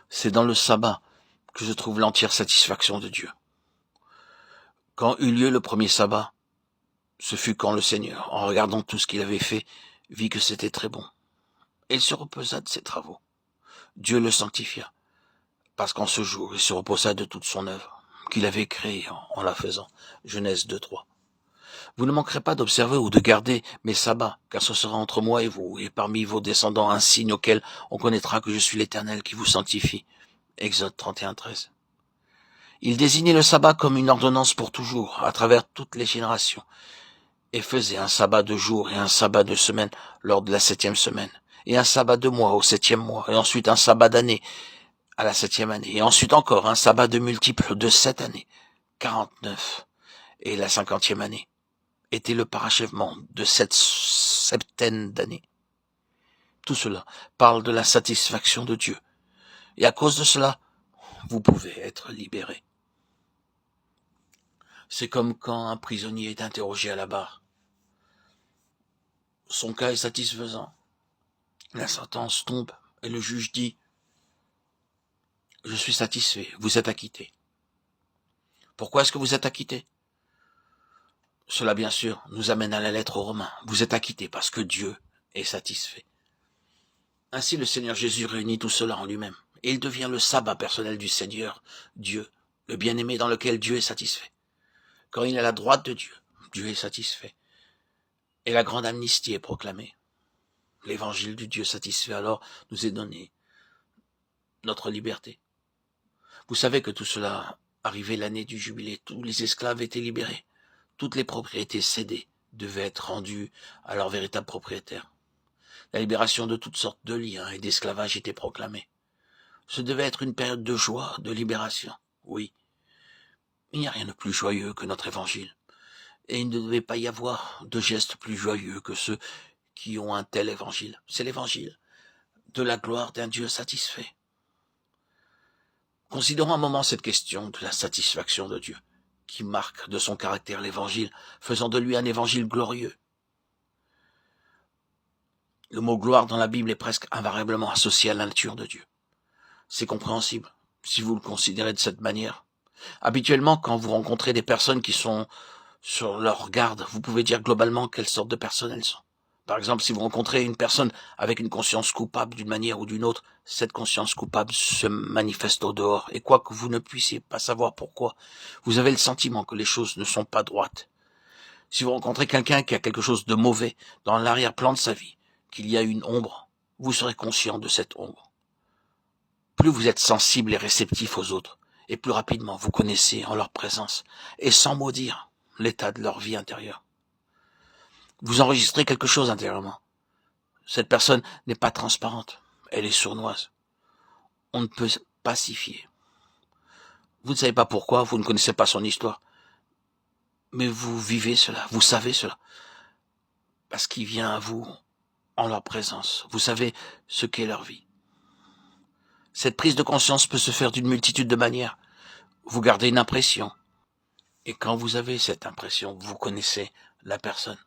C'est dans le sabbat que je trouve l'entière satisfaction de Dieu. Quand eut lieu le premier sabbat, ce fut quand le Seigneur, en regardant tout ce qu'il avait fait, vit que c'était très bon. Et il se reposa de ses travaux. Dieu le sanctifia, parce qu'en ce jour, il se reposa de toute son œuvre, qu'il avait créée en la faisant. Genèse 2:3. Vous ne manquerez pas d'observer ou de garder mes sabbats, car ce sera entre moi et vous, et parmi vos descendants un signe auquel on connaîtra que je suis l'Éternel qui vous sanctifie. Exode 31:13. Il désignait le sabbat comme une ordonnance pour toujours, à travers toutes les générations, et faisait un sabbat de jour et un sabbat de semaine lors de la 7e semaine, et un sabbat de mois au 7e mois, et ensuite un sabbat d'année à la 7e année, et ensuite encore un sabbat de multiple de 7 années, 49, et la 50e année était le parachèvement de cette septaine d'années. Tout cela parle de la satisfaction de Dieu, et à cause de cela, vous pouvez être libérés. C'est comme quand un prisonnier est interrogé à la barre. Son cas est satisfaisant. La sentence tombe et le juge dit « Je suis satisfait, vous êtes acquitté ». Pourquoi est-ce que vous êtes acquitté? Cela, bien sûr, nous amène à la lettre aux Romains. Vous êtes acquitté parce que Dieu est satisfait. Ainsi, le Seigneur Jésus réunit tout cela en lui-même. Et il devient le sabbat personnel du Seigneur, Dieu, le bien-aimé dans lequel Dieu est satisfait. Quand il est à la droite de Dieu, Dieu est satisfait. Et la grande amnistie est proclamée. L'évangile du Dieu satisfait alors nous est donné notre liberté. Vous savez que tout cela arrivait l'année du jubilé. Tous les esclaves étaient libérés. Toutes les propriétés cédées devaient être rendues à leur véritable propriétaire. La libération de toutes sortes de liens et d'esclavage était proclamée. Ce devait être une période de joie, de libération. Oui. Il n'y a rien de plus joyeux que notre évangile. Et il ne devait pas y avoir de gestes plus joyeux que ceux qui ont un tel évangile. C'est l'évangile de la gloire d'un Dieu satisfait. Considérons un moment cette question de la satisfaction de Dieu, qui marque de son caractère l'évangile, faisant de lui un évangile glorieux. Le mot gloire dans la Bible est presque invariablement associé à la nature de Dieu. C'est compréhensible, si vous le considérez de cette manière. Habituellement, quand vous rencontrez des personnes qui sont sur leur garde, vous pouvez dire globalement quelle sorte de personnes elles sont. Par exemple, si vous rencontrez une personne avec une conscience coupable d'une manière ou d'une autre, cette conscience coupable se manifeste au dehors, et quoi que vous ne puissiez pas savoir pourquoi, vous avez le sentiment que les choses ne sont pas droites. Si vous rencontrez quelqu'un qui a quelque chose de mauvais dans l'arrière-plan de sa vie, qu'il y a une ombre, vous serez conscient de cette ombre. Plus vous êtes sensible et réceptif aux autres, et plus rapidement vous connaissez en leur présence, et sans mot dire, l'état de leur vie intérieure. Vous enregistrez quelque chose intérieurement. Cette personne n'est pas transparente, elle est sournoise. On ne peut pas s'y fier. Vous ne savez pas pourquoi, vous ne connaissez pas son histoire. Mais vous vivez cela, vous savez cela. Parce qu'il vient à vous en leur présence. Vous savez ce qu'est leur vie. Cette prise de conscience peut se faire d'une multitude de manières. Vous gardez une impression. Et quand vous avez cette impression, vous connaissez la personne.